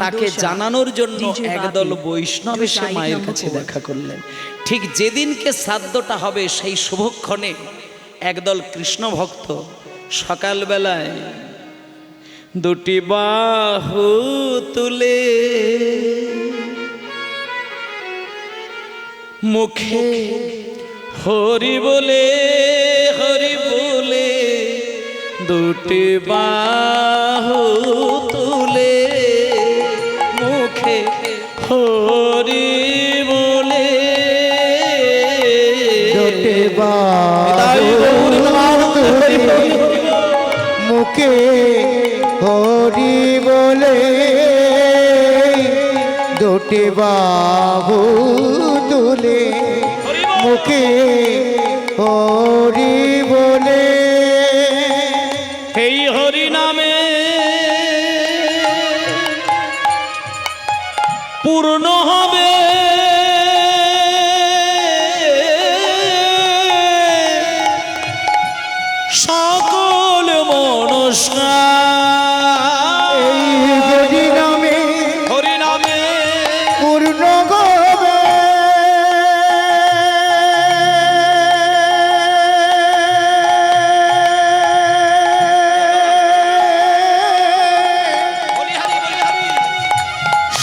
তাকে জানানোর জন্য একদল বৈষ্ণব এসে মায়ের কাছে দেখা করলেন। ঠিক যেদিনকে শ্রাদ্ধটা হবে সেই শুভক্ষণে একদল কৃষ্ণ ভক্ত সকালবেলায় দুটি বাহু তুলে মুখে হরি বলে দুটি বাহু তুলে মুখে হরি বলে দুটি বাহু তুলে মুখে হরি বলে দুটি বাহু তুলে মুখে হরি বলে এই হরি নামে পূর্ণ হবে সকল মনস্কার। এই হরি নামে পূর্ণ হবে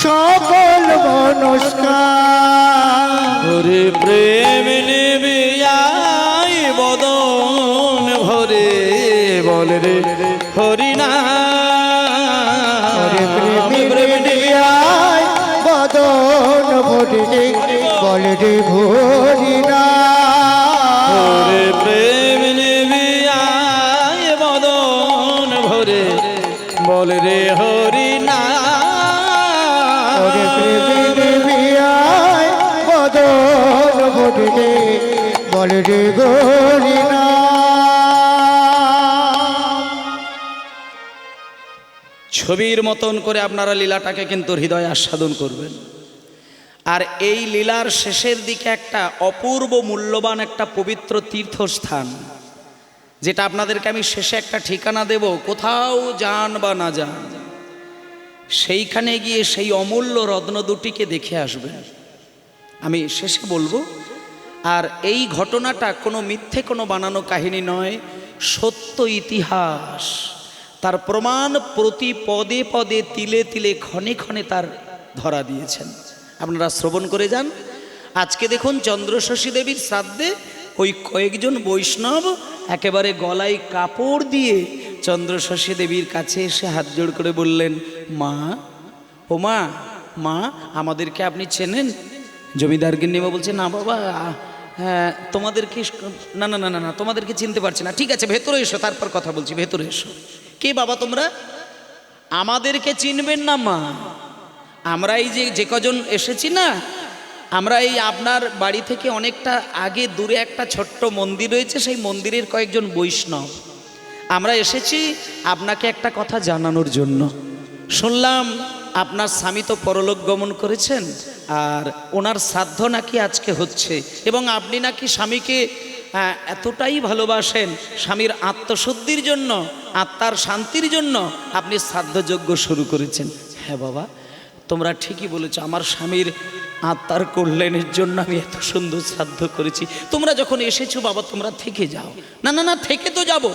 সকল মনস্কার। হরে প্রেম নেবে আই বদন ভরে বলে রে হরি না প্রেম নিয়ায় বদন ভরে বলে রে ভরি না। হরে প্রেম নেবে আই বদন ভরে বলে রে হরি না। প্রেম নিয়ায় বদন ভরে বলে রে ভরি না। ছবির মতন করে আপনারা লীলাটাকে কিন্তু হৃদয়ে আস্বাদন করবেন। আর এই লীলার শেষের দিকে একটা অপূর্ব মূল্যবান একটা পবিত্র তীর্থস্থান, যেটা আপনাদেরকে আমি শেষে একটা ঠিকানা দেব, কোথাও যান বা না যান সেইখানে গিয়ে সেই অমূল্য রত্ন দুটিকে দেখে আসবেন। আমি শেষে বলবো। আর এই ঘটনাটা কোনো মিথ্যে কোনো বানানো কাহিনী নয়, সত্য ইতিহাস। তার প্রমাণ প্রতি পদে পদে তিলে তিলে ক্ষণে ক্ষণে তার ধরা দিয়েছেন। আপনারা শ্রবণ করে যান। আজকে দেখুন চন্দ্রশশী দেবীর শ্রাদ্ধে ওই কয়েকজন বৈষ্ণব একেবারে গলায় কাপড় দিয়ে চন্দ্রশশী দেবীর কাছে এসে হাত জোড় করে বললেন, মা ও মা, মা আমাদেরকে আপনি চেনেন? জমিদার গিন্নিমা বলছে, না বাবা, হ্যাঁ তোমাদেরকে না না না না না তোমাদেরকে চিনতে পারছি না। ঠিক আছে ভেতরে এসো, তারপর কথা বলছি, ভেতরে এসো। কে বাবা তোমরা? আমাদেরকে চিনবেন না মা, আমরা এই যে কজন এসেছি না, আমরা এই আপনার বাড়ি থেকে অনেকটা আগে দূরে একটা ছোট্ট মন্দির রয়েছে, সেই মন্দিরের কয়েকজন বৈষ্ণব। আমরা এসেছি আপনাকে একটা কথা জানানোর জন্য। শুনলাম আপনার স্বামী তো পরলোক গমন করেছেন, আর ওনার শ্রাদ্ধ নাকি আজকে হচ্ছে, এবং আপনি নাকি স্বামীকে এতটাই ভালোবাসেন, স্বামীর আত্মশুদ্ধির জন্য, আত্মার শান্তির জন্য আপনি শ্রাদ্ধযজ্ঞ শুরু করেছেন। হ্যাঁ বাবা, তোমরা ঠিকই বলেছো, আমার স্বামীর আত্মার কল্যাণের জন্য আমি এত সুন্দর শ্রাদ্ধ করেছি। তোমরা যখন এসেছো বাবা, তোমরা থেকে যাও। না না না, থেকে তো যাব,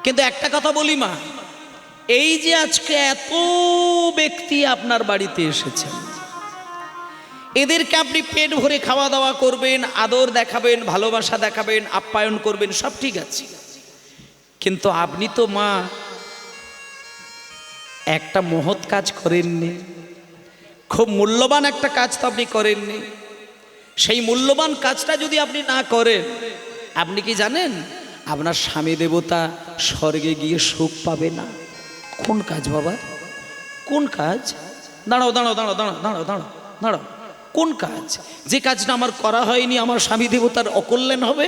কিন্তু একটা কথা বলি মা, এই যে আজকে এত ব্যক্তি আপনার বাড়িতে এসেছেন, এদেরকে আপনি পেট ভরে খাওয়া দাওয়া করবেন, আদর দেখাবেন, ভালোবাসা দেখাবেন, আপ্যায়ন করবেন, সব ঠিক আছে, কিন্তু আপনি তো মা একটা মহৎ কাজ করেননি, খুব মূল্যবান একটা কাজ তো আপনি করেননি। সেই মূল্যবান কাজটা যদি আপনি না করেন, আপনি কি জানেন আপনার স্বামী দেবতা স্বর্গে গিয়ে সুখ পাবে না? কোন কাজ বাবা, কোন কাজ? দাঁড়াও দাঁড়াও দাঁড়াও দাঁড়াও দাঁড়াও দাঁড়াও দাঁড়াও, কোন কাজ? যে কাজটা আমার করা হয়নি, আমার স্বামী দেবতার অকল্যাণ হবে?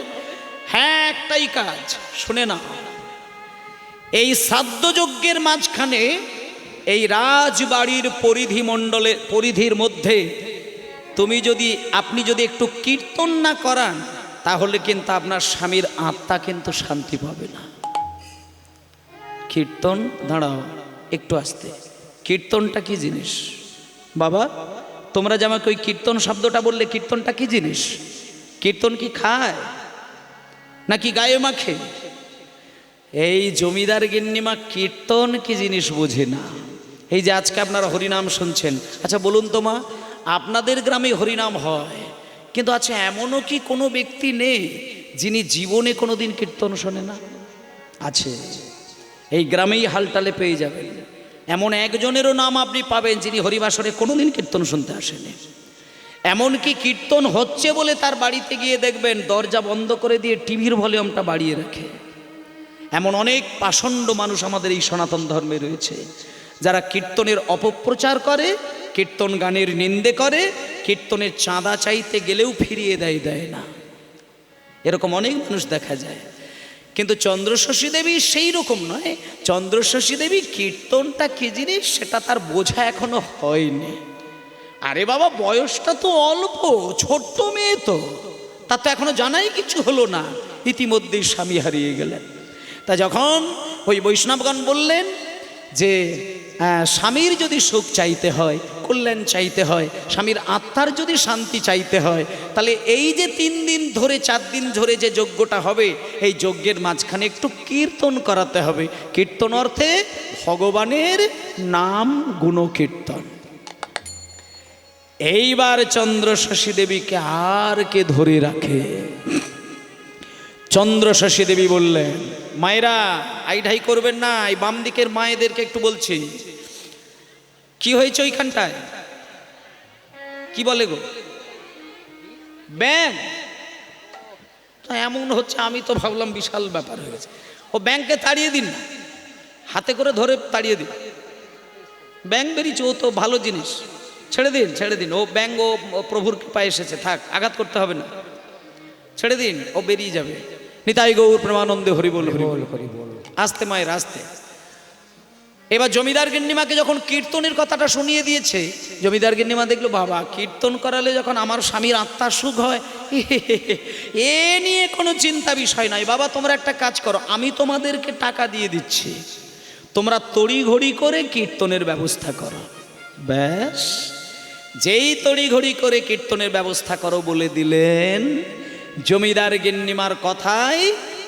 হ্যাঁ, একটাই কাজ, শুনে না। এই শ্রাদ্ধযজ্ঞের মাঝখানে এই রাজবাড়ির পরিধির মধ্যে আপনি যদি একটু কীর্তন না করান, তাহলে কিন্তু আপনার স্বামীর আত্মা কিন্তু শান্তি পাবে না। কীর্তন, দাঁড়াও একটু আসতে, কীর্তনটা কি জিনিস? বাবা তোমরা যে আমাকে ওই কীর্তন শব্দটা বললে, কীর্তনটা কি জিনিস? কীর্তন কি খায় নাকি গায়ে মাখে? এই জমিদার গিন্নিমা কীর্তন কি জিনিস বোঝে না। এই যে আজকে আপনারা হরিনাম শুনছেন, আচ্ছা বলুন তো মা, আপনাদের গ্রামে হরিনাম হয়, কিন্তু আচ্ছা এমনও কি কোনো ব্যক্তি নেই যিনি জীবনে কোনো দিন কীর্তন শোনে না? আছে, এই গ্রামেই হালটালে পেয়ে যাবেন। এমন একজনেরও নাম আপনি পাবেন যিনি হরিবাসরে কোনোদিন কীর্তন শুনতে আসেনি। এমনকি কীর্তন হচ্ছে বলে তার বাড়িতে গিয়ে দেখবেন দরজা বন্ধ করে দিয়ে টিভির ভলিউমটা বাড়িয়ে রাখে। এমন অনেক পাষণ্ড মানুষ আমাদের এই সনাতন ধর্মে রয়েছে, যারা কীর্তনের অপপ্রচার করে, কীর্তন গানের নিন্দে করে, কীর্তনের চাঁদা চাইতে গেলেও ফিরিয়ে দেয় না। এরকম অনেক মানুষ দেখা যায়। কিন্তু চন্দ্রশশী দেবী সেই রকম নয়। চন্দ্রশশী দেবী কীর্তনটা কি জিনিস সেটা তার বোঝা এখনো হয়নি। আরে বাবা বয়সটা তো অল্প, ছোট্ট মেয়ে তো, তার তো এখনো জানাই কিছু হলো না, ইতিমধ্যেই স্বামী হারিয়ে গেলেন। তা যখন ওই বৈষ্ণবগণ বললেন যে স্বামীর যদি সুখ চাইতে হয়, কল্যাণ চাইতে হয়, স্বামীর আত্মার যদি শান্তি চাইতে হয়, তাহলে এই যে 3 দিন ধরে 4 দিন ধরে যে যজ্ঞটা হবে, এই যজ্ঞের মাঝখানে একটু কীর্তন করাতে হবে। কীর্তন অর্থে ভগবানের নাম গুণকীর্তন। এইবার চন্দ্রশশী দেবীকে আর কে ধরে রাখে? চন্দ্রশশী দেবী বললেন, মায়েরা আইঢাই করবেন না, এই বাম দিকের মায়েদেরকে একটু বলছি, কি হয়েছে ওইখানটায়? কি বলে গো? ব্যাং? তো এমন হচ্ছে, আমি তো ভাবলাম বিশাল ব্যাপার হয়েছে। ও ব্যাংকে তাড়িয়ে দিন না, হাতে করে ধরে তাড়িয়ে দিন। ব্যাং বেরিয়েছে, ও তো ভালো জিনিস, ছেড়ে দিন ছেড়ে দিন। ও ব্যাং, ও প্রভুর কৃপায় এসেছে, থাক, আঘাত করতে হবে না, ছেড়ে দিন, ও বেরিয়ে যাবে। নিতাই গৌর প্রেমানন্দে হরি বল হরি বল হরি বল। আস্তে মায়ের আস্তে। এবার জমিদার গিন্নিমাকে যখন কীর্তনের কথাটা শুনিয়ে দিয়েছে, জমিদার গিন্নিমা দেখলো বাবা কীর্তন করালে যখন আমার স্বামীর আত্মার সুখ হয়, এ নিয়ে কোনো চিন্তা বিষয় নাই। বাবা তোমরা একটা কাজ করো, আমি তোমাদেরকে টাকা দিয়ে দিচ্ছি, তোমরা তড়িঘড়ি করে কীর্তনের ব্যবস্থা করো। ব্যাস, যেই তড়িঘড়ি করে কীর্তনের ব্যবস্থা করো বলে দিলেন, জমিদার গিন্নিমার কথায়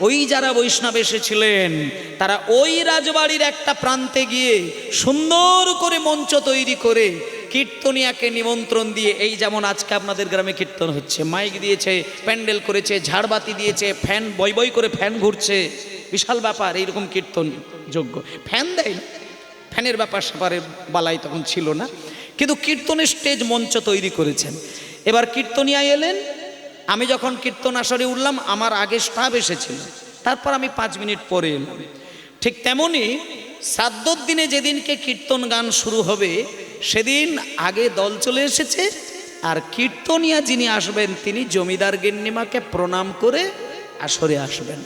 ওই যারা বৈষ্ণব এসেছিলেন তারা ওই রাজবাড়ির একটা প্রান্তে গিয়ে সুন্দর করে মঞ্চ তৈরি করে কীর্তনিয়াকে নিমন্ত্রণ দিয়ে, এই যেমন আজকে আপনাদের গ্রামে কীর্তন হচ্ছে, মাইক দিয়েছে, প্যান্ডেল করেছে, ঝাড়বাতি দিয়েছে, ফ্যান বই বই করে ফ্যান ঘুরছে, বিশাল ব্যাপার। এইরকম কীর্তন যোগ্য ফ্যান দেয় না, ফ্যানের ব্যাপার স্যাপারের বালাই তখন ছিল না, কিন্তু কীর্তনের স্টেজ মঞ্চ তৈরি করেছেন। এবার কীর্তনিয়া এলেন, আমি যখন কীর্তন আসরে উঠলাম আমার আগে স্টাফ এসেছিল, তারপর আমি 5 মিনিট পরে এলাম। ঠিক তেমনি শ্রাদ্ধর দিনে যেদিনকে কীর্তন গান শুরু হবে সেদিন আগে দল চলে এসেছে, আর কীর্তনিয়া যিনি আসবেন তিনি জমিদার গিন্নিমাকে প্রণাম করে আসরে আসবেন।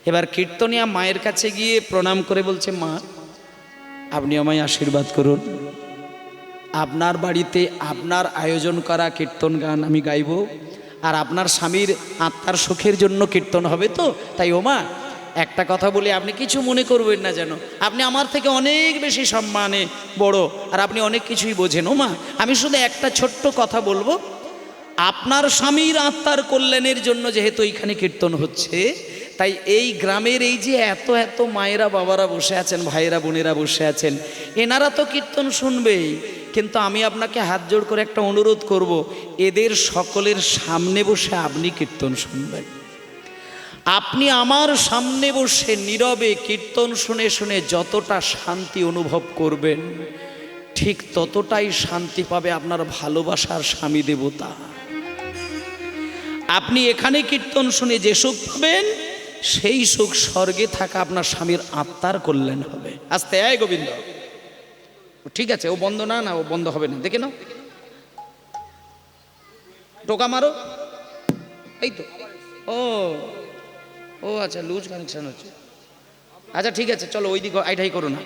এবার কীর্তনিয়া মায়ের কাছে গিয়ে প্রণাম করে বলছে, মা আপনি আমায় আশীর্বাদ করুন, আপনার বাড়িতে আপনার আয়োজন করা কীর্তন গান আমি গাইব, আর আপনার স্বামীর আত্মার সুখের জন্য কীর্তন হবে, তো তাই ও মা একটা কথা বলি, আপনি কিছু মনে করবেন না যেন, আপনি আমার থেকে অনেক বেশি সম্মানে বড়, আর আপনি অনেক কিছুই বোঝেন। ও মা আমি শুধু একটা ছোট্ট কথা বলবো, আপনার স্বামীর আত্মার কল্যাণের জন্য যেহেতু এইখানে কীর্তন হচ্ছে, তাই এই গ্রামের এই যে এত এত মায়েরা বাবারা বসে আছেন, ভাইয়েরা বোনেরা বসে আছেন, এনারা তো কীর্তন শুনবেই, কিন্তু আমি আপনাকে হাত জোড় করে একটা অনুরোধ করব, এদের সকলের সামনে বসে আপনি কীর্তন শুনবেন। আপনি আমার সামনে বসে নীরবে কীর্তন শুনে শুনে যতটা শান্তি অনুভব করবেন, ঠিক ততটাই শান্তি পাবে আপনার ভালোবাসার স্বামী দেবতা। আপনি এখানে কীর্তন শুনে যে সুখ পাবেন, সেই সুখ স্বর্গে থাকা আপনার স্বামীর আত্মার কল্যাণ হবে। আস্তে আয় গোবিন্দ, ঠিক আছে, ও বন্ধ না, ও বন্ধ হবে না, দেখে নাও, টোকা মারো, এই তো, ও ও আচ্ছা লুজ কানেকশন হচ্ছে, আচ্ছা ঠিক আছে চলো ওই দিকে আইটাই করো না।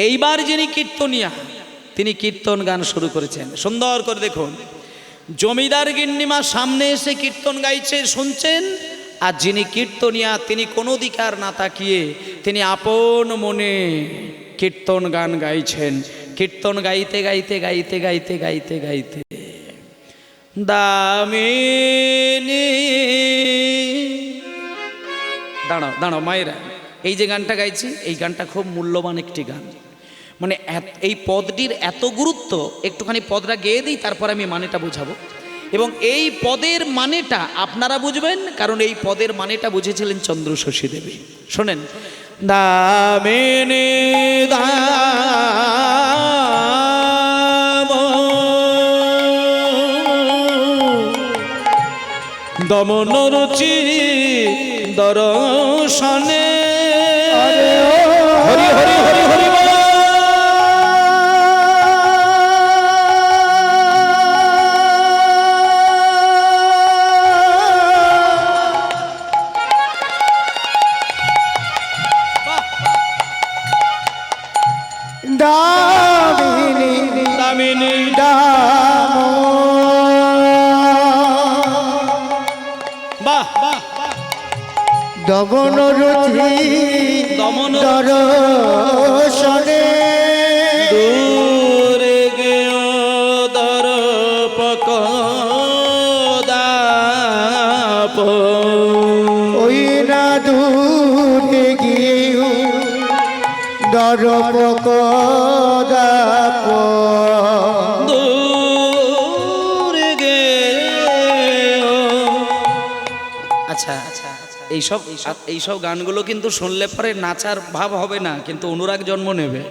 এইবার যিনি কীর্তনিয়া তিনি কীর্তন গান শুরু করেছেন, সুন্দর করে দেখুন, জমিদার গিন্নিমা সামনে এসে কীর্তন গাইছে শুনছেন, আর যিনি কীর্তনিয়া তিনি কোনো দিকে আর না তাকিয়ে তিনি আপন মনে কীর্তন গান গাইছেন। কীর্তন গাইতে গাইতে গাইতে গাইতে গাইতে গাইতে দামিনী, দাঁড়াও দাঁড়াও মায়েরা, এই যে গানটা গাইছি এই গানটা খুব মূল্যবান একটি গান। মানে এই পদটির এত গুরুত্ব, একটুখানি পদটা গেয়ে দিই, তারপর আমি মানেটা বুঝাবো। এবং এই পদের মানেটা আপনারা বুঝবেন, কারণ এই পদের মানেটা বুঝেছিলেন চন্দ্র শশী দেবী। শোনেন, দামিনী দমন রুচি দর্শনে, হরি হরি হরি হরি দামিনী দামিনী দাম বাহ বাহ দমন রুচি দমন দর্শনে, দূরে গেও দরপক দাপ, ওই না দূরে গিয়ে দরপক দাপ, দূরে গেও। আচ্ছা, এইসব গানগুলো কিন্তু শুনলে পরে নাচার ভাব হবে না, কিন্তু অনুরাগ জন্ম নেবে।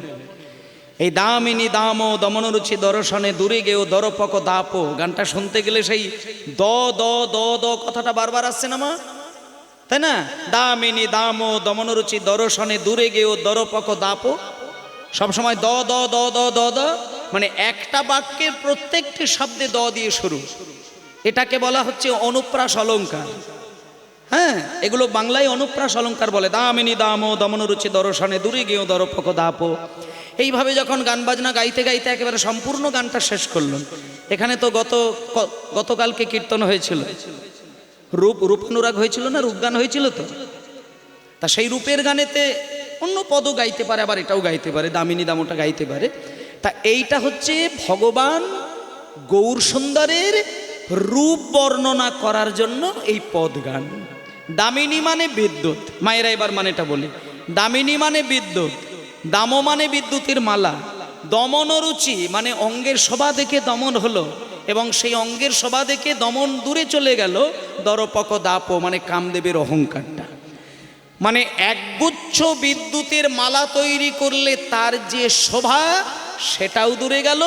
এই দামিনী দাম দমন রুচি দর্শনে দূরে গেও দরপক দাপ, গানটা শুনতে গেলে সেই দ দ দ দ কথাটা বারবার আসছে না মা, তাই না? দামিনী দাম দমন রুচি দর্শনে দূরে গেও দরপক দাপ, সবসময় দ দ দ দ দ দ, মানে একটা বাক্যের প্রত্যেকটি শব্দে দ দিয়ে শুরু। এটাকে বলা হচ্ছে অনুপ্রাস অলঙ্কার। হ্যাঁ, এগুলো বাংলায় অনুপ্রাস অলঙ্কার বলে। দামিনী দাম দমন রুচি দর্শনে দূরে গেও দরপক দাপ। এইভাবে যখন গান বাজনা গাইতে গাইতে একেবারে সম্পূর্ণ গানটা শেষ করলেন। এখানে তো গতকালকে কীর্তন হয়েছিল, রূপানুরাগ হয়েছিল না, রূপগান হয়েছিল তো। তা সেই রূপের গানেতে অন্য পদও গাইতে পারে, আবার এটাও গাইতে পারে, দামিনী দামটা গাইতে পারে। তা এইটা হচ্ছে ভগবান গৌর সুন্দরের রূপ বর্ণনা করার জন্য এই পদ গান। দামিনী মানে বিদ্যুৎ, মায়েরা এবার মানেটা বলি। দামিনী মানে বিদ্যুৎ, দাম মানে বিদ্যুতের মালা, দমন রুচি মানে অঙ্গের শোভা দেখে দমন হলো, এবং সেই অঙ্গের শোভা দেখে দমন দূরে চলে গেল, দরপক দাপ মানে কামদেবের অহংকারটা। মানে একগুচ্ছ বিদ্যুতের মালা তৈরি করলে তার যে শোভা সেটাও দূরে গেল,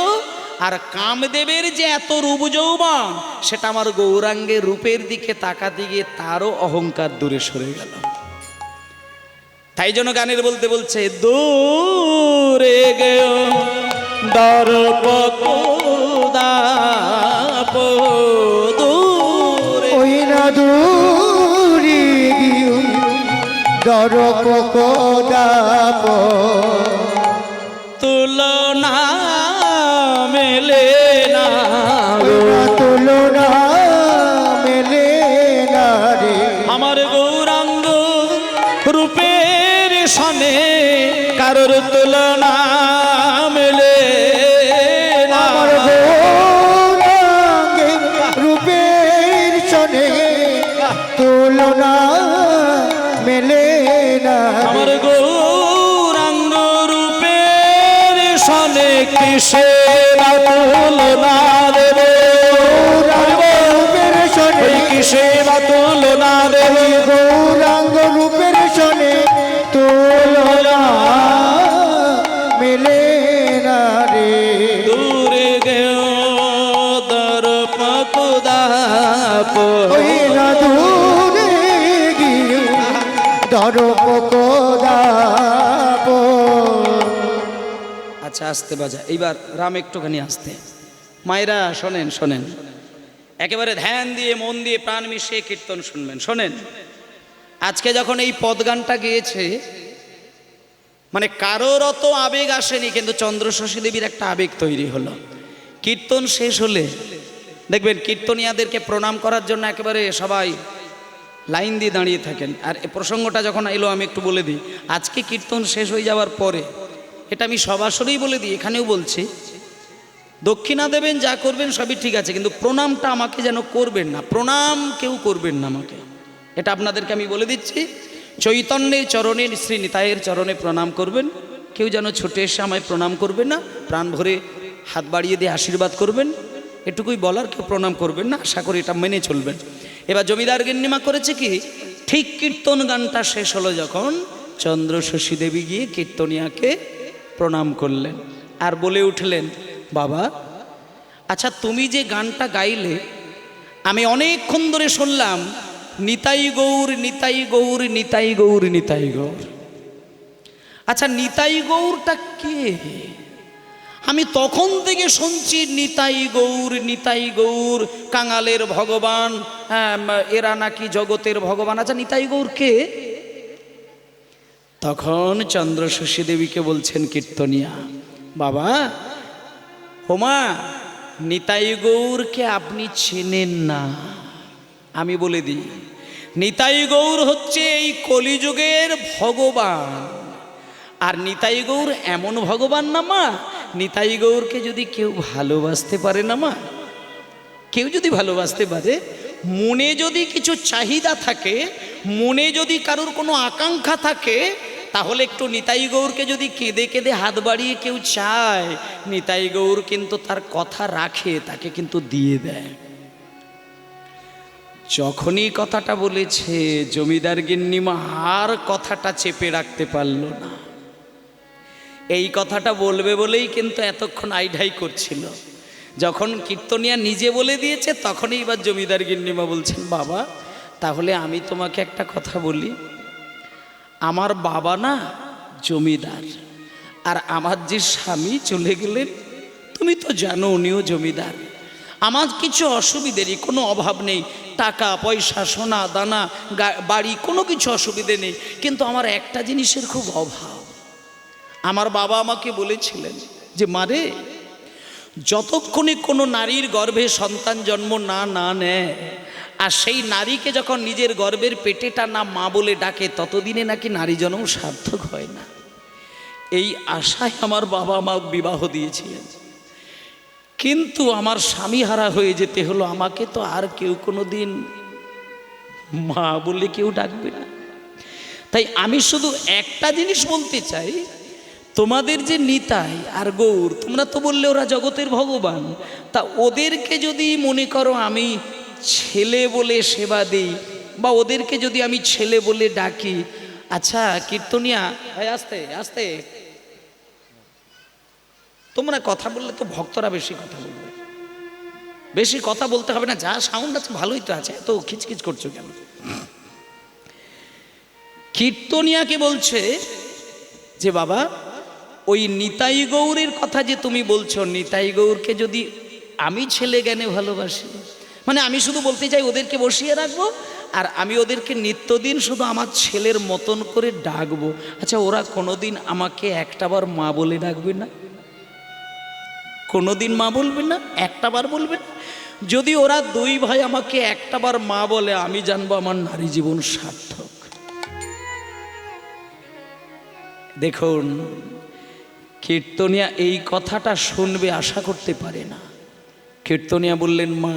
আর কামদেবের যে এত রূপ যৌবন সেটা আমার গৌরাঙ্গের রূপের দিকে তাকাতে গিয়ে তারও অহংকার দূরে সরে গেল। তাই জন্য গানের বলতে বলছে, দূরে গেও দরপক দাপ, দূরে ওই না দূরে গিয়ে দরপক দাপ, তুলনা মেলে না, ওই না তুলনা মেলে না রে, আমার গৌরাঙ্গ রূপের সনে কারোর তুলনা মেলে না। আমার গৌরাঙ্গে রূপের সনে তুলনা মেলে না, আমার গৌরাঙ্গ রূপের সনে কিসের তুলনা দেবে, রূপের সনে কিসের তুলনা দেবে, গৌরাঙ্গ রূপের সনে তুলনা মেলে না রে, দূরে গেও দরপক দাপ, ওই না দূরে গিয়ে দরপক দাপ। আচ্ছা আস্তে বাজা, এইবার রাম একটুখানি আস্তে। মায়েরা শোনেন শোনেন, একেবারে ধ্যান দিয়ে মন দিয়ে প্রাণ মিশিয়ে কীর্তন শুনবেন। শোনেন, আজকে যখন এই পদ গানটা গেয়েছে, মানে কারোর অত আবেগ আসেনি, কিন্তু চন্দ্র শশী দেবীর একটা আবেগ তৈরি হলো। কীর্তন শেষ হলে দেখবেন কীর্তনিয়াদেরকে প্রণাম করার জন্য একেবারে সবাই লাইন দিয়ে দাঁড়িয়ে থাকেন। আর এই প্রসঙ্গটা যখন এলো আমি একটু বলে দিই, আজকে কীর্তন শেষ হয়ে যাওয়ার পরে এটা আমি সবাসরেই বলে দিই, এখানেও বলছি, দক্ষিণা দেবেন, যা করবেন সবই ঠিক আছে, কিন্তু প্রণামটা আমাকে যেন করবেন না, প্রণাম কেউ করবেন না আমাকে, এটা আপনাদেরকে আমি বলে দিচ্ছি। চৈতন্যের চরণে, শ্রী নিতাইয়ের চরণে প্রণাম করবেন, কেউ যেন ছুটে এসে আমায় প্রণাম করবেন না, প্রাণ ভরে হাত বাড়িয়ে দিয়ে আশীর্বাদ করবেন, এটুকুই বলার, কেউ প্রণাম করবেন না, আশা করি এটা মেনে চলবেন। এবার জমিদার গিন্নিমা করেছে কি, ঠিক কীর্তন গানটা শেষ হলো যখন, চন্দ্রশশী দেবী গিয়ে কীর্তনিয়াকে প্রণাম করলেন আর বলে উঠলেন, বাবা আচ্ছা তুমি যে গানটা গাইলে আমি অনেকক্ষণ ধরে শুনলাম, নিতাই গৌর নিতাই গৌর নিতাই গৌর নিতাই গৌর, আচ্ছা নিতাই গৌরটা কে? আমি তখন থেকে শুনছি নিতাই গৌর নিতাই গৌর, কাঙালের ভগবান, এরা নাকি জগতের ভগবান, আচ্ছা নিতাই গৌর কে? তখন চন্দ্রশশী দেবীকে বলছেন কীর্তনিয়া, বাবা হোমা নিতাই গৌরকে আপনি চেনেন না, আমি বলে দিই, নিতাই গৌর হচ্ছে এই কলিযুগের ভগবান, আর নিতাই গৌর এমন ভগবান না মা, নিতাই গৌরকে যদি কেউ ভালোবাসতে পারে না মা, কেউ যদি ভালোবাসতে পারে, মনে যদি কিছু চাহিদা থাকে, মনে যদি কারোর কোনো আকাঙ্ক্ষা থাকে, তাহলে একটু নিতাই গৌরকে যদি কেঁদে কেঁদে হাত বাড়িয়ে কেউ চায়, নিতাই গৌর কিন্তু তার কথা রাখে, তাকে কিন্তু দিয়ে দেয়। যখনই কথাটা বলেছে জমিদার গিন্নিমা আর কথাটা চেপে রাখতে পারল না, এই কথাটা বলবে বলেই কিন্তু এতক্ষণ আইঢাই করছিল, যখন কীর্তনিয়া নিজে বলে দিয়েছে তখনই এবার জমিদার গিন্নিমা বলছেন, বাবা তাহলে আমি তোমাকে একটা কথা বলি, আমার বাবা না জমিদার, আর আমার যে স্বামী চলে গেলেন তুমি তো জানো উনিও জমিদার, আমার কিছু অসুবিধেরই কোনো অভাব নেই, টাকা পয়সা সোনা দানা বাড়ি কোনো কিছু অসুবিধে নেই, কিন্তু আমার একটা জিনিসের খুব অভাব। আমার বাবা আমাকে বলেছিলেন যে মারে, যতক্ষণে কোনো নারীর গর্ভে সন্তান জন্ম না নেয়, আর সেই নারীকে যখন নিজের গর্ভের পেটেটা না মা বলে ডাকে, ততদিনে নাকি নারী জন্ম সার্থক হয় না। এই আশায় আমার বাবা মা বিবাহ দিয়েছিলেন, কিন্তু আমার স্বামী হারা হয়ে যেতে হলো, আমাকে তো আর কেউ কোনো দিন মা বলে কেউ ডাকবে না। তাই আমি শুধু একটা জিনিস বলতে চাই, তোমাদের যে নিতাই আর গৌর, তোমরা তো বললে ওরা জগতের ভগবান, তা ওদেরকে যদি মনে করো আমি ছেলে বলে সেবা দিই, বা ওদেরকে যদি আমি ছেলে বলে ডাকি, আচ্ছা কীর্তনিয়া আস্তে আস্তে, তোমরা কথা বললে তো ভক্তরা বেশি কথা বলবে, বেশি কথা বলতে হবে না, যা সাউন্ড আছে ভালোই তো আছে, এত খিচখিচ করছো কেন? কীর্তনিয়াকে বলছে যে বাবা ওই নিতাই গৌরের কথা যে তুমি বলছো, নিতাই গৌরকে যদি আমি ছেলে জ্ঞানে ভালোবাসি, মানে আমি শুধু বলতে চাই ওদেরকে বসিয়ে রাখবো, আর আমি ওদেরকে নিত্যদিন শুধু আমার ছেলের মতন করে ডাকবো, আচ্ছা ওরা কোনোদিন আমাকে একটাবার মা বলে ডাকবে না? কোনোদিন মা বলবে না, একটাবার বলবে না? যদি ওরা দুই ভাই আমাকে একটাবার মা বলে, আমি জানবো আমার নারী জীবন সার্থক। দেখুন কীর্তনিয়া এই কথাটা শুনবে আশা করতে পারে না। কীর্তনিয়া বললেন, মা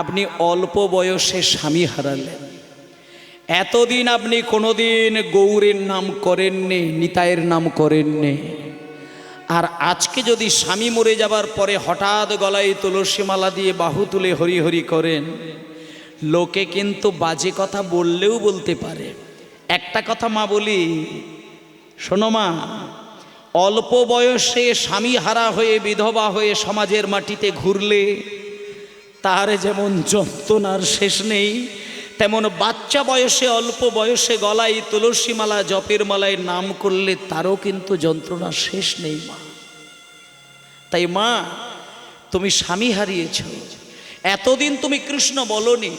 আপনি অল্প বয়সে স্বামী হারালেন, এতদিন আপনি কোনোদিন গৌরের নাম করেননি, নিতাইয়ের নাম করেননি, আর আজকে যদি স্বামী মরে যাবার পরে হঠাৎ গলায় তুলসী মালা দিয়ে বাহু তুলে হরি হরি করেন, লোকে কিন্তু বাজে কথা বললেও বলতে পারে। একটা কথা মা বলি, শোনো মা, অল্প বয়সে স্বামী হারা হয়ে বিধবা হয়ে সমাজের মাটিতে ঘুরলে তার যেমন যন্ত্রণার শেষ নেই, তেমন বাচ্চা বয়সে অল্প বয়সে গলায় তুলসী মালা জপের মালায় নাম করলে তারও কিন্তু যন্ত্রণার শেষ নেই মা। তাই মা তুমি স্বামী হারিয়েছ, এতদিন তুমি কৃষ্ণ বলনি,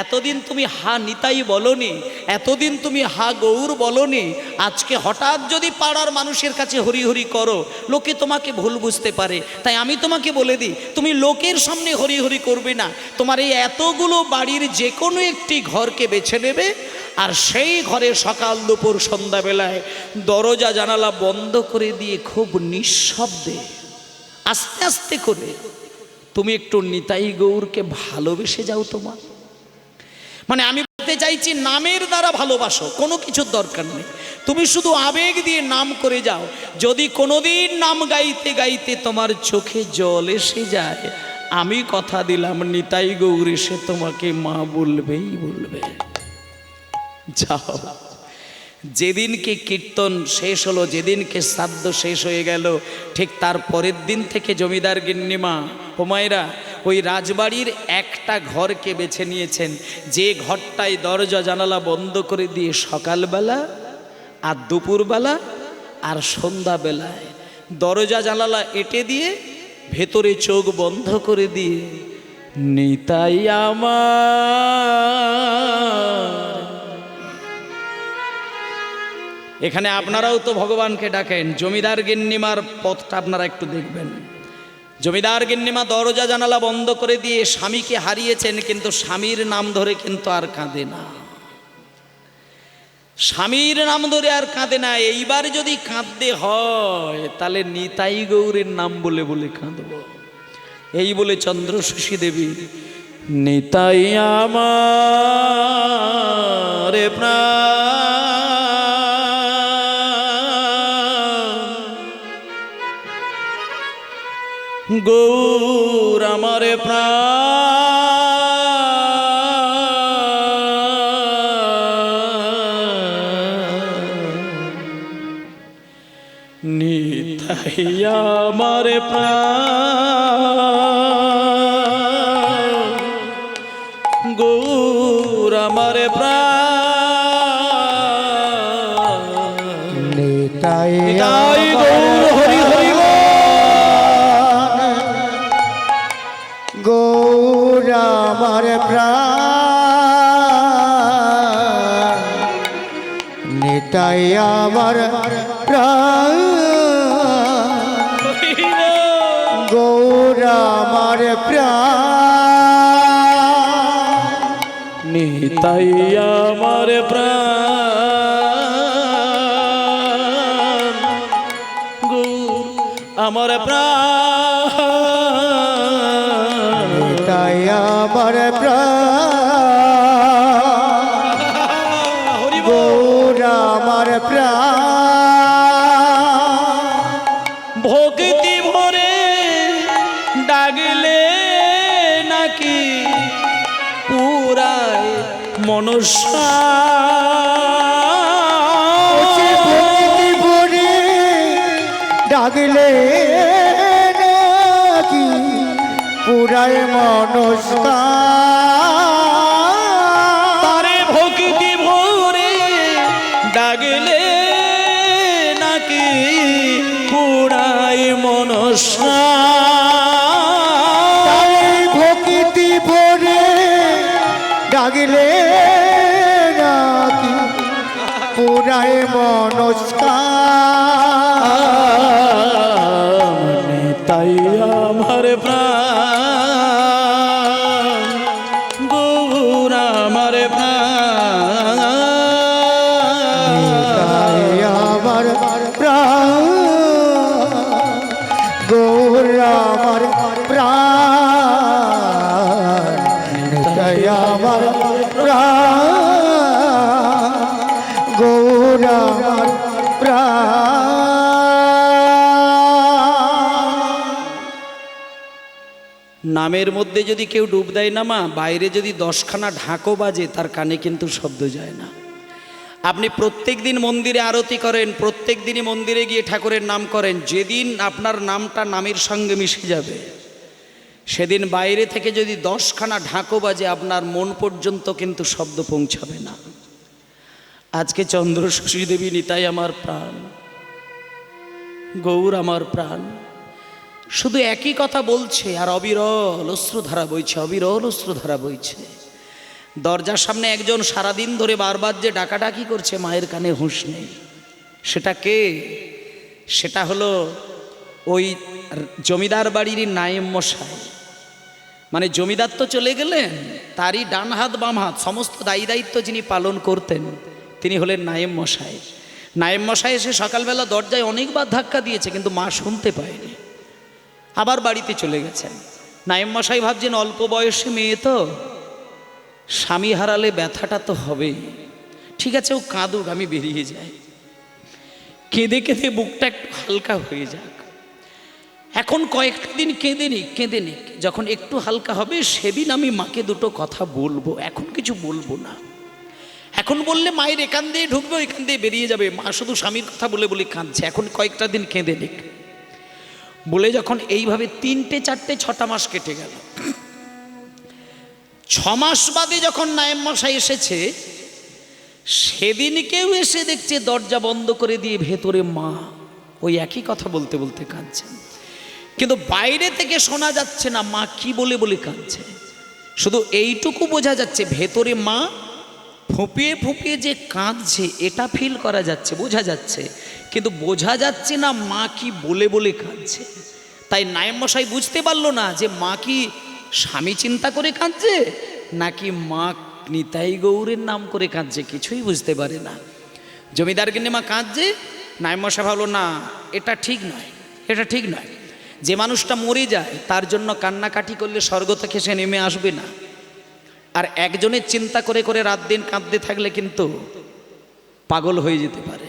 এতদিন তুমি হা নিতাই বলনি, এতদিন তুমি হা গৌর বলনি, আজকে হঠাৎ যদি পাড়ার মানুষের কাছে হরি হরি করো, লোকে তোমাকে ভুল বুঝতে পারে। তাই আমি তোমাকে বলে দিই, তুমি লোকের সামনে হরি হরি করবে না, তোমার এই এতগুলো বাড়ির যে কোনো একটি ঘরকে বেছে নেবে, আর সেই ঘরে সকাল দুপুর সন্ধ্যাবেলায় দরজা জানালা বন্ধ করে দিয়ে খুব নিঃশব্দে আস্তে আস্তে করে তুমি একটু নিতাই গৌরকে ভালোবেসে যাও। তোমার মানে আমি বলতে চাইছি, নামের দ্বারা ভালোবাসো, কোনো কিছুর দরকার নেই, তুমি শুধু আবেগ দিয়ে নাম করে যাও। যদি কোনোদিন নাম গাইতে গাইতে তোমার চোখে জল এসে যায়, আমি কথা দিলাম নিতাই গৌর এসে তোমাকে মা বলবেই বলবে। যাও। যেদিনকে কীর্তন শেষ হলো, যেদিনকে শ্রাদ্ধ শেষ হয়ে গেল, ঠিক তার পরের দিন থেকে জমিদার গিন্নিমা হুমায়রা ওই রাজবাড়ির একটা ঘরকে বেছে নিয়েছেন, যে ঘরটায় দরজা জানালা বন্ধ করে দিয়ে সকালবেলা আর দুপুরবেলা আর সন্ধ্যাবেলায় দরজা জানালা এঁটে দিয়ে ভেতরে চোখ বন্ধ করে দিয়ে নিতাই আমার। এখানে আপনারাও তো ভগবানকে ডাকেন। জমিদার গিন্নিমার পথটা আপনারা একটু দেখবেন। জমিদার গিন্নিমা দরজা জানালা বন্ধ করে দিয়ে স্বামীকে হারিয়েছেন, কিন্তু স্বামীর নাম ধরে কিন্তু আর কাঁদে না, স্বামীর নাম ধরে আর কাঁদে না। এইবার যদি কাঁদতে হয় তাহলে নিতাই গৌরের নাম বলে বলে কাঁদব। এই বলে চন্দ্রশশী দেবী নিতাই আমার প্রাণ, গৌর আমার প্রাণ, নিতাই আমার প্রাণ, গৌর আমার প্রাণ, নিতাই নিতাই গৌর হরি হরি গৌর আমার প্রাণ, নিতাই আমার প্রাণ, গৌর আমার প্রাণ, নিতাই আমার প্রাণ, গৌর আমার প্রাণ, নিতাই আমার প্রাণ, গৌর আমার প্রাণ, ভক্তি ভরে ডাকলে নাকি পুরায় মনসা, ভক্তি ভরে ডাকলে নাকি পুরায় মনস্কার, তারে ভক্তি ভরে ডাকলে নাকি পুরায় মনসা, ভক্তি ভরে ডাকলে নাকি পুরায় মনস্কার, নিতাই আমার প্রাণ, গৌর আমার প্রাণ, নিতাই আমার প্রাণ, গৌর আমার প্রাণ, নিতাই আমার প্রাণ, গৌর আমার প্রাণ। নামের মধ্যে যদি কেউ ডুব দেয় না মা, বাইরে যদি 10খানা ঢাকও বাজে তার কানে কিন্তু শব্দ যায় না। আপনি প্রত্যেক দিন মন্দিরে আরতি করেন, প্রত্যেক দিনই মন্দিরে গিয়ে ঠাকুরের নাম করেন, যেদিন আপনার নামটা নামের সঙ্গে মিশে যাবে সেদিন বাইরে থেকে যদি 10খানা ঢাকও বাজে আপনার মন পর্যন্ত কিন্তু শব্দ পৌঁছাবে না। আজকে চন্দ্রশশী দেবী নিতাই আমার প্রাণ, গৌর আমার প্রাণ শুধু একই কথা বলছে, আর অবিরল অশ্রুধারা বইছে, অবিরল অশ্রুধারা বইছে। দরজার সামনে একজন সারাদিন ধরে বারবার যে ডাকাডাকি করছে, মায়ের কানে হুঁশ নেই। সেটা কে? সেটা হলো ওই জমিদার বাড়ির নায়েম মশাই। মানে জমিদার তো চলে গেলেন, তারই ডান হাত বাম হাত সমস্ত দায়ী দায়িত্ব যিনি পালন করতেন তিনি হলেন নায়েম মশাই। নায়েম মশাই এসে সকালবেলা দরজায় অনেকবার ধাক্কা দিয়েছে, কিন্তু মা শুনতে পায়নি, আবার বাড়িতে চলে গেছেন। নায়েম মশাই ভাবছেন অল্প বয়সী মেয়ে তো, স্বামী হারালে ব্যথাটা তো হবেই, ঠিক আছে ও কাঁদুক, আমি বেরিয়ে যাই, কেঁদে কেঁদে বুকটা একটু হালকা হয়ে যাক। এখন কয়েকটা দিন কেঁদে নিক, যখন একটু হালকা হবে সেদিন আমি মাকে দুটো কথা বলবো, এখন কিছু বলবো না। এখন বললে মায়ের এখান দিয়ে ঢুকবে, ওইখান দিয়ে বেরিয়ে যাবে, মা শুধু স্বামীর কথা বলে বলে কাঁদছে, এখন কয়েকটা দিন কেঁদে নিক বলে যখন এইভাবে 3টে 4টে 6টা মাস কেটে গেল, 6 মাস বাদে যখন নায়েম মশাই এসেছে, সেদিন কেউ এসে দেখছে দরজা বন্ধ করে দিয়ে ভেতরে মা ওই একই কথা বলতে বলতে কাঁদছেন, কিন্তু বাইরে থেকে শোনা যাচ্ছে না মা কি বলে বলে কাঁদছে, শুধু এইটুকু বোঝা যাচ্ছে ভেতরে মা ফুঁপিয়ে ফুঁপিয়ে যে কাঁদছে এটা ফিল করা যাচ্ছে, বোঝা যাচ্ছে, কিন্তু বোঝা যাচ্ছে না মা কি বলে বলে কাঁদছে। তাই নায়েম মশাই বুঝতে পারলো না যে মা কি স্বামী চিন্তা করে কাঁদছে নাকি মা নিতাই গৌরের নাম করে কাঁদছে, কিছুই বুঝতে পারে না। জমিদার কিনে মা কাঁদছে, নায়েম মশাই ভাবলো না এটা ঠিক নয়, এটা ঠিক নয়, যে মানুষটা মরে যায় তার জন্য কান্নাকাটি করলে স্বর্গ থেকে সে নেমে আসবে না, আর একজনের চিন্তা করে করে রাত দিন কাঁদতে থাকলে কিন্তু পাগল হয়ে যেতে পারে।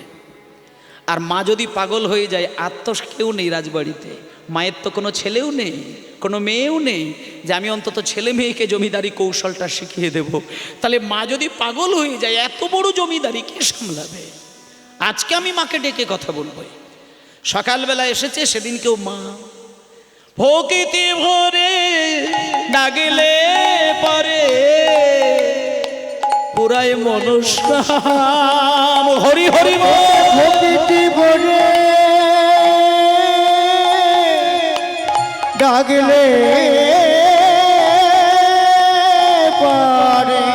আর মা যদি পাগল হয়ে যায়, আর তো কেউ নেই রাজবাড়িতে, মায়ের তো কোনো ছেলেও নেই, কোনো মেয়েও নেই যে আমি অন্তত ছেলে মেয়েকে জমিদারি কৌশলটা শিখিয়ে দেব, তাহলে মা যদি পাগল হয়ে যায় এত বড় জমিদারি কে সামলাবে? আজকে আমি মাকে ডেকে কথা বলবো। সকালবেলা এসেছে, সেদিন কেউ মা ভক্তিতে ভরে ডাকলে পরে পুরাই মনস্কাম, হরি হরি ভক্তি ভরে ডাকলে পারে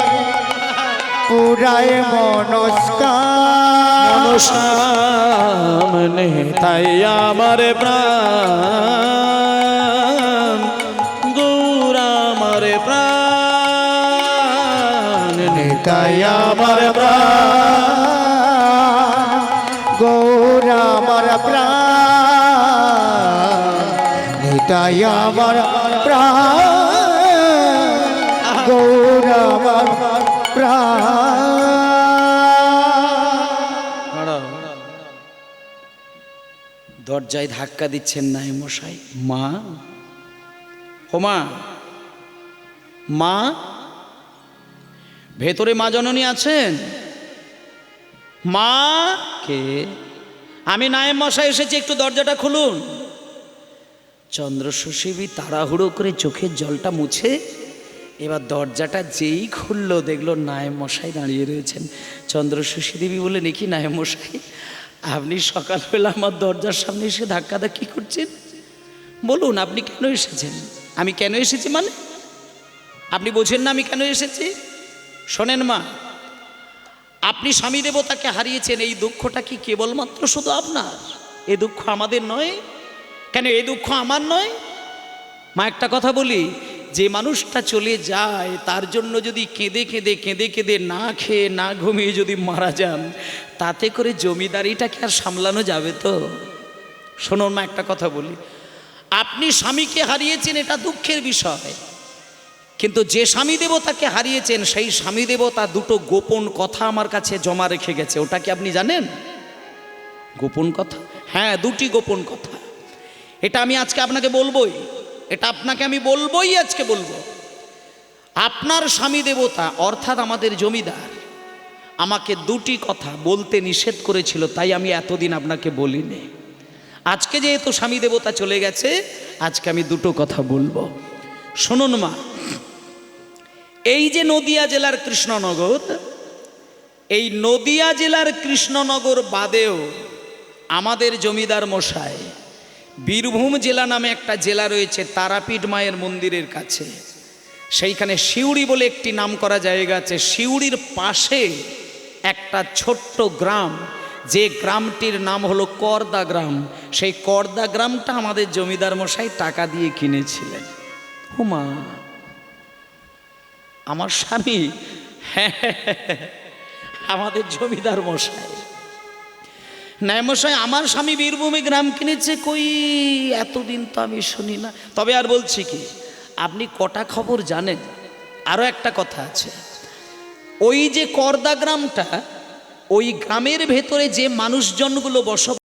পুরায় মনস্কার। সামনে তাই আমার প্রাণ গৌর আমার প্রাণ, তাই আমার প্রাণ গৌর আমার প্রাণ, তাই আমার প্রাণ গৌর আমার প্রাণ। দরজায় ধাক্কা দিচ্ছেন নায়েম মশাই, মা ও মা, মা ভেতরে মা জননী আছেন? মা কে? আমি নায়েম মশাই এসেছি, একটু দরজাটা খুলুন। চন্দ্রশশী তাড়াহুড়ো করে চোখের জলটা মুছে এবার দরজাটা যেই খুললো দেখলো নায়েম মশাই দাঁড়িয়ে রয়েছেন। চন্দ্রশশী দেবী বলে, নাকি নায়েম মশাই আপনি সকালবেলা আমার দরজার সামনে এসে ধাক্কাধাক্কি করছেন, বলুন আপনি কেন এসেছেন? আমি কেন এসেছি মানে আপনি বোঝেন না আমি কেন এসেছি? শোনেন মা, আপনি স্বামী দেবতাকে হারিয়েছেন, এই দুঃখটা কি কেবলমাত্র শুধু আপনার? এ দুঃখ আমাদের নয় কেন? এই দুঃখ আমার নয়? মা একটা কথা বলি, যে মানুষটা চলে যায় তার জন্য যদি কেঁদে কেঁদে কেঁদে কেঁদে না খেয়ে না ঘুমিয়ে যদি মারা যান, তাতে করে জমিদারিটাকে আর সামলানো যাবে তো? শোনুন মা, একটা কথা বলি, আপনি স্বামীকে হারিয়েছেন এটা দুঃখের বিষয়, কিন্তু যে স্বামী দেবতাকে হারিয়েছেন সেই স্বামী দেবতা দুটো গোপন কথা আমার কাছে জমা রেখে গেছে, ওটা কি আপনি জানেন? গোপন কথা? হ্যাঁ, দুটি গোপন কথা। এটা আমি আজকে আপনাকে বলবোই, এটা আপনাকে আমি বলবোই, আজকে বলবো। আপনার স্বামী দেবতা অর্থাৎ আমাদের জমিদার আমাকে দুটি কথা বলতে নিষেধ করেছিল, তাই আমি এতদিন আপনাকে বলিনি। আজকে যেহেতু স্বামী দেবতা চলে গেছে, আজকে আমি দুটো কথা বলবো। শুনুন মা, এই যে নদিয়া জেলার কৃষ্ণনগর, এই নদিয়া জেলার কৃষ্ণনগর বাদেও আমাদের জমিদার মশাই বীরভূম জেলা নামে একটা জেলা রয়েছে তারাপীঠ মায়ের মন্দিরের কাছে, সেইখানে সিউড়ি বলে একটি নাম করা জায়গা আছে। সিউড়ির পাশে একটা ছোট্ট গ্রাম, যে গ্রামটির নাম হলো করদা গ্রাম। সেই করদা গ্রামটা আমাদের জমিদার মশাই টাকা দিয়ে কিনেছিলেন। হুমা আমার স্বামী? হ্যাঁ, আমাদের জমিদার মশাই। ন্যায় মশাই, আমার স্বামী বীরভূমে গ্রাম কিনেছে। কই, এতদিন তো আমি শুনি না। তবে আর বলছি কি, আপনি কটা খবর জানেন? আরও একটা কথা আছে, ওই যে করদা গ্রামটা, ওই গ্রামের ভেতরে যে মানুষজনগুলো বসবাস